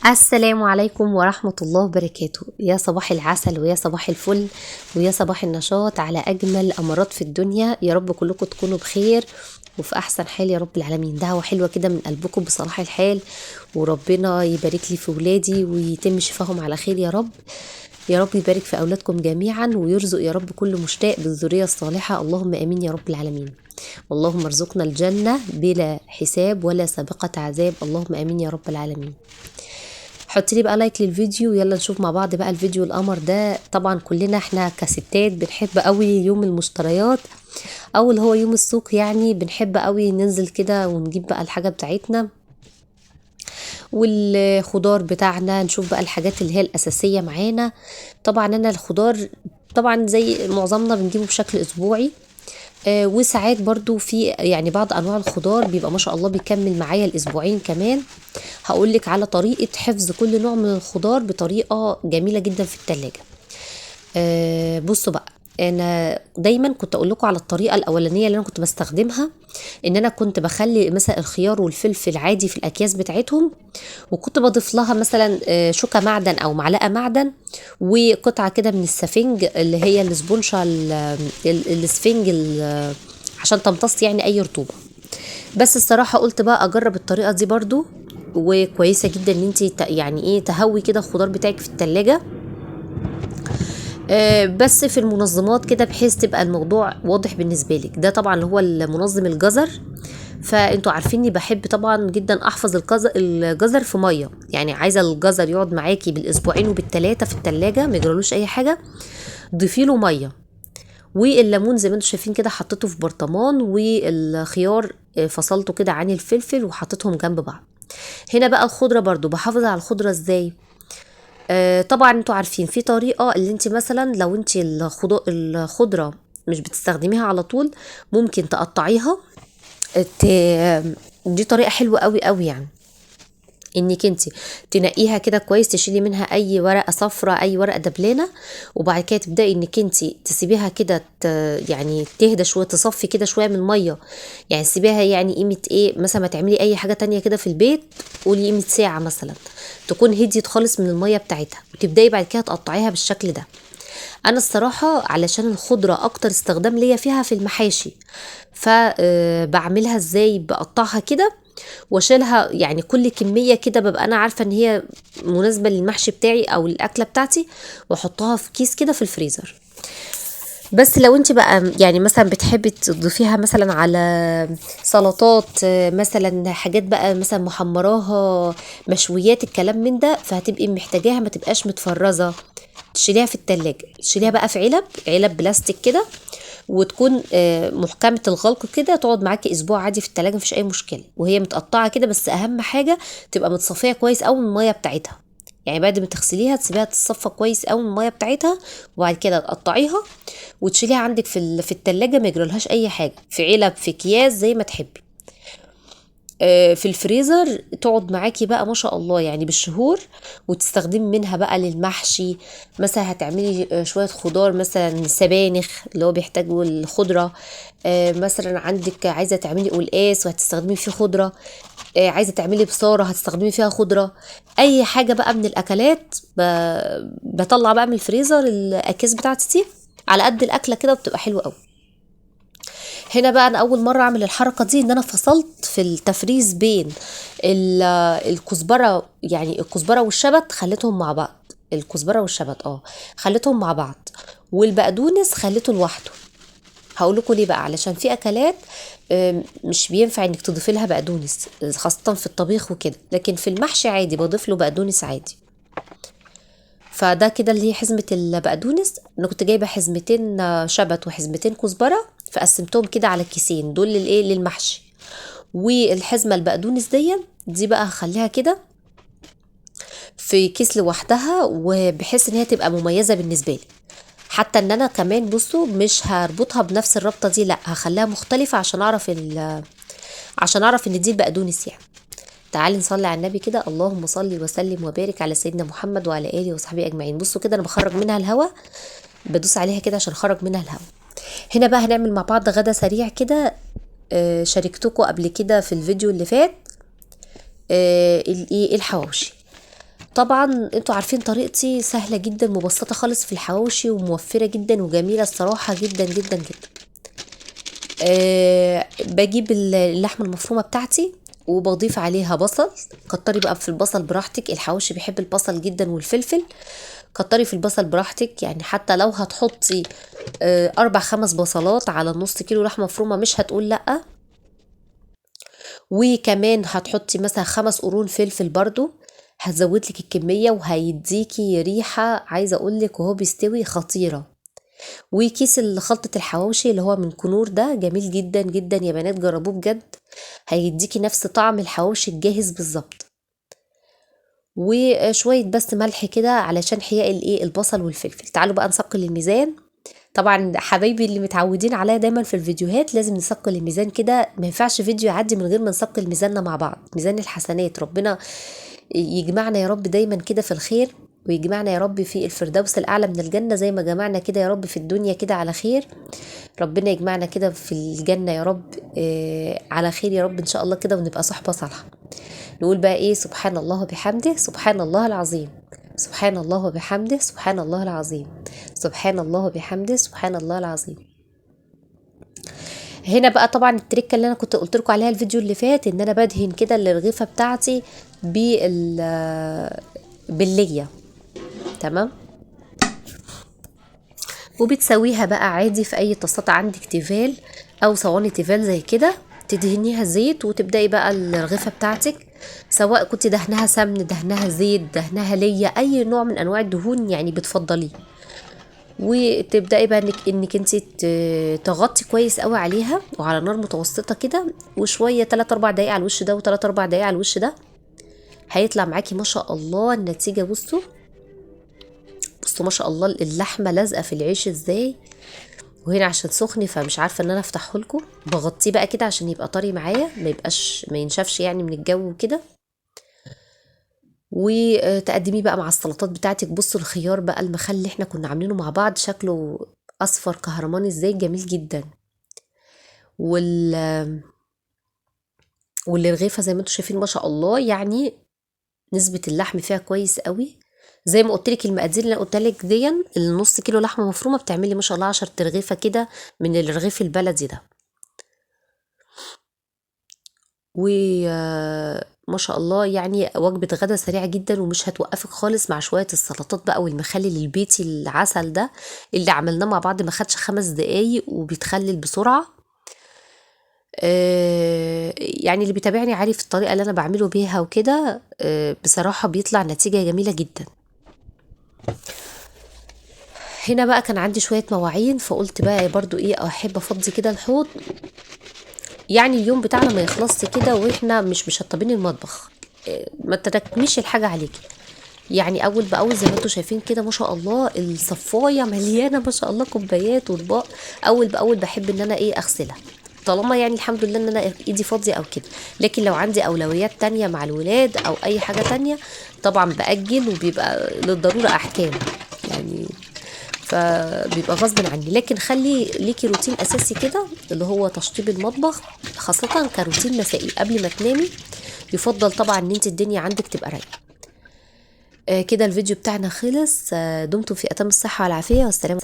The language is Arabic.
السلام عليكم ورحمة الله وبركاته. يا صباح العسل ويا صباح الفل ويا صباح النشاط على أجمل أمارات في الدنيا. يا رب كلكم تكونوا بخير وفي أحسن حال يا رب العالمين. دعوة حلوة كده من قلبكم بصلاح الحال، وربنا يبارك لي في ولادي ويتم شفاهم على خير يا رب. يا رب يبارك في أولادكم جميعا ويرزق يا رب كل مشتاق بالذرية الصالحة، اللهم آمين يا رب العالمين. اللهم ارزقنا الجنة بلا حساب ولا سابقة عذاب، اللهم آمين يا رب العالمين. حط لي بقى لايك للفيديو، يلا نشوف مع بعض بقى الفيديو القمر ده. طبعا كلنا احنا كستات بنحب قوي يوم المشتريات او اللي هو يوم السوق، يعني بنحب قوي ننزل كده ونجيب بقى الحاجة بتاعتنا والخضار بتاعنا، نشوف بقى الحاجات اللي هي الأساسية معانا. طبعا انا الخضار طبعا زي معظمنا بنجيبه بشكل اسبوعي، وساعات برضو في يعني بعض انواع الخضار بيبقى ما شاء الله بيكمل معايا الاسبوعين كمان. هقولك على طريقة حفظ كل نوع من الخضار بطريقة جميلة جدا في التلاجة. بصوا بقى، انا دايما كنت اقول لكم على الطريقه الاولانيه اللي انا كنت بستخدمها، ان انا كنت بخلي مثلا الخيار والفلفل عادي في الاكياس بتاعتهم، وكنت بضيف لها مثلا شوكه معدن او معلقه معدن وقطعه كده من السفنج اللي هي السبونشا السفنج عشان تمتص يعني اي رطوبه. بس الصراحه قلت بقى اجرب الطريقه دي برضو، وكويسه جدا ان انت يعني ايه تهوي كده الخضار بتاعك في التلاجة، بس في المنظمات كده بحيث تبقى الموضوع واضح بالنسبة لك. ده طبعا اللي هو المنظم الجزر، فانتوا عارفيني بحب طبعا جدا احفظ الجزر في ميه، يعني عايزه الجزر يقعد معاكي بالاسبوعين وبالتلاتة في التلاجة ما يجرالوش اي حاجه، ضيفي له ميه. والليمون زي ما انتوا شايفين كده حطيته في برطمان، والخيار فصلته كده عن الفلفل وحطيتهم جنب بعض. هنا بقى الخضره برضو بحافظ على الخضره ازاي. طبعا انتوا عارفين في طريقة اللي انت مثلا لو انت الخضرة مش بتستخدميها على طول ممكن تقطعيها. ت... دي طريقة حلوة قوي قوي، يعني انك انت تنقيها كده كويس، تشيلي منها اي ورقة صفراء اي ورقة دبلانة، وبعد كده تبدأي انك انت تسيبيها كده يعني تهدى شوية، تصفي كده شوية من المية، يعني تسيبيها يعني قيمة ايه، مثلا ما تعملي اي حاجة تانية كده في البيت قولي قيمة ساعة مثلا، تكون هديت خالص من المية بتاعتها، وتبدأي بعد كده تقطعيها بالشكل ده. انا الصراحة علشان الخضرة اكتر استخدام ليا فيها في المحاشي، فبعملها ازاي، بقطعها كده واشيلها، يعني كل كمية كده ببقى انا عارفة ان هي مناسبة للمحشي بتاعي او الاكلة بتاعتي، واحطها في كيس كده في الفريزر. بس لو انت بقى يعني مثلا بتحبي تضيفيها مثلا على سلطات، مثلا حاجات بقى مثلا محمراها، مشويات، الكلام من ده، فهتبقي محتاجاها ما تبقاش متفرزة، تشيليها في التلاجة، تشيليها بقى في علب بلاستيك كده، وتكون محكمة الغلق كده، تقعد معاكي اسبوع عادي في التلاجة مفيش اي مشكلة وهي متقطعة كده. بس اهم حاجة تبقى متصفية كويس اوي من المية بتاعتها، يعني بعد ما تغسليها تسيبيها تتصفى كويس اوي من المية بتاعتها، وبعد كده تقطعيها وتشيليها عندك في التلاجة ما يجرالهاش اي حاجة، في علب في اكياس زي ما تحبي. في الفريزر تقعد معاكي بقى ما شاء الله يعني بالشهور، وتستخدمي منها بقى للمحشي. مثلا هتعملي شوية خضار، مثلا سبانخ اللي هو بيحتاجوا الخضرة، مثلا عندك عايزة تعملي قلقاس وهتستخدمي فيه خضرة، عايزة تعملي بصارة هتستخدمي فيها خضرة. اي حاجة بقى من الاكلات بطلع بقى من الفريزر الاكياس بتاعتي دي على قد الاكلة كده، وبتبقى حلوة قوي. هنا بقى انا اول مره اعمل الحركه دي، ان انا فصلت في التفريز بين الكزبره، يعني الكزبره والشبت خليتهم مع بعض، الكزبره والشبت خليتهم مع بعض، والبقدونس خليته لوحده. هقول لكم ليه بقى، علشان في اكلات مش بينفع انك تضيفي لها بقدونس خاصه في الطبيخ وكده، لكن في المحشي عادي بضيف له بقدونس عادي. فده كده اللي هي حزمة البقدونس. انا كنت جايبة حزمتين شبت وحزمتين كزبرة، فقسمتهم كده على كيسين، دول للايه للمحشي، والحزمة البقدونس دي بقى هخليها كده في كيس لوحدها، وبحيث ان هي تبقى مميزة بالنسبة لي. حتى ان انا كمان بصوا مش هربطها بنفس الربطة دي، لا هخليها مختلفة عشان اعرف ان دي البقدونس يعني. تعالي نصلي على النبي كده، اللهم صل وسلم وبارك على سيدنا محمد وعلى اله وصحبه اجمعين. بصوا كده انا بخرج منها الهواء، بدوس عليها كده عشان خرج منها الهواء. هنا بقى هنعمل مع بعض غدا سريع كده. شاركتكم قبل كده في الفيديو اللي فات الحواوشي. طبعا انتوا عارفين طريقتي سهلة جدا، مبسطة خالص في الحواوشي، وموفرة جدا وجميلة الصراحة جدا جدا جدا. بجيب اللحمة المفرومة بتاعتي وبضيف عليها بصل. كتري بقى في البصل براحتك، الحواوشي بيحب البصل جدا والفلفل. كتري في البصل براحتك، يعني حتى لو هتحطي 4 5 بصلات على نص كيلو لحمة مفرومة مش هتقول لأ. وكمان هتحطي مثلا 5 قرون فلفل برضو، هتزودلك الكمية وهيديكي ريحة عايزة اقولك وهو بيستوي خطيرة. وكيس خلطة الحواوشي اللي هو من كنور ده جميل جدا جدا يا بنات، جربوه بجد، هيديكي نفس طعم الحواوشي الجاهز بالظبط. وشوية بس ملح كده علشان حياء البصل والفلفل. تعالوا بقى نثقل الميزان. طبعا حبايبي اللي متعودين عليا دايما في الفيديوهات لازم نثقل الميزان كده، ما ينفعش فيديو يعدي من غير ما نثقل ميزاننا مع بعض، ميزان الحسنات. ربنا يجمعنا يا رب دايما كده في الخير، ويجمعنا يا رب في الفردوس الأعلى من الجنة زي ما جمعنا كده يا رب في الدنيا كده على خير. ربنا يجمعنا كده في الجنة يا رب على خير يا رب إن شاء الله كده، ونبقى صحبة صالحة. نقول بقى إيه؟ سبحان الله وبحمده سبحان الله العظيم، سبحان الله وبحمده سبحان الله العظيم، سبحان الله وبحمده سبحان الله العظيم. هنا بقى طبعا التركه اللي انا كنت قلت لكم عليها الفيديو اللي فات، ان انا بدهن كده الرغيفه بتاعتي بالليه. تمام. وبتسويها بقى عادي في اي طاسات عندك تيفال او صواني تيفال زي كده، تدهنيها زيت وتبداي بقى الرغيفه بتاعتك، سواء كنت دهنها سمن دهنها زيت دهنها ليا، اي نوع من انواع الدهون يعني بتفضليه. وتبداي بقى انك انت تغطي كويس قوي عليها وعلى نار متوسطه كده، وشويه 3 4 دقايق على الوش ده و3 4 دقايق على الوش ده، هيطلع معاكي ما شاء الله النتيجه. بصوا ما شاء الله اللحمه لازقه في العيش ازاي. وهنا عشان سخن فمش عارفه ان انا افتحه لكم، بغطيه بقى كده عشان يبقى طري معايا، ما ينشفش يعني من الجو كده. وتقدميه بقى مع السلطات بتاعتك. بصوا الخيار بقى المخلل اللي احنا كنا عاملينه مع بعض شكله اصفر كهرماني ازاي، جميل جدا. والرغيفه زي ما انتم شايفين ما شاء الله، يعني نسبه اللحم فيها كويس قوي. زي ما قلت لك المقادير اللي قلت لك دي، النص كيلو لحمه مفرومه بتعملي ما شاء الله 10 رغيفه كده من الرغيف البلدي ده. وما شاء الله يعني وجبة غدا سريعة جدا ومش هتوقفك خالص، مع شوية السلطات بقى والمخلل البيتي العسل ده اللي عملناه مع بعض، ما خدش 5 دقايق وبيتخلل بسرعة. يعني اللي بيتابعني عارف الطريقة اللي انا بعمله بيها وكده، بصراحة بيطلع نتيجة جميلة جدا. هنا بقى كان عندي شوية مواعين، فقلت بقى برضو ايه احب افضي كده الحوض، يعني اليوم بتاعنا ما يخلصش كده واحنا مش مشطبين المطبخ. ما تركميش الحاجة عليكي، يعني اول باول زي ما انتم شايفين كده ما شاء الله الصفايه مليانه ما شاء الله كوبايات واطباق. اول باول بحب ان انا اغسلها، طالما يعني الحمد لله ان انا ايدي فاضيه او كده. لكن لو عندي اولويات تانية مع الولاد او اي حاجه تانية طبعا باجل، وبيبقى للضروره احكام يعني، فبيبقى غصب عني. لكن خلي ليكي روتين اساسي كده اللي هو تشطيب المطبخ، خاصه كروتين مسائي قبل ما تنامي. يفضل طبعا ان انت الدنيا عندك تبقى رايقه. كده الفيديو بتاعنا خلص. دمتم في أتم الصحة والعافية، والسلام.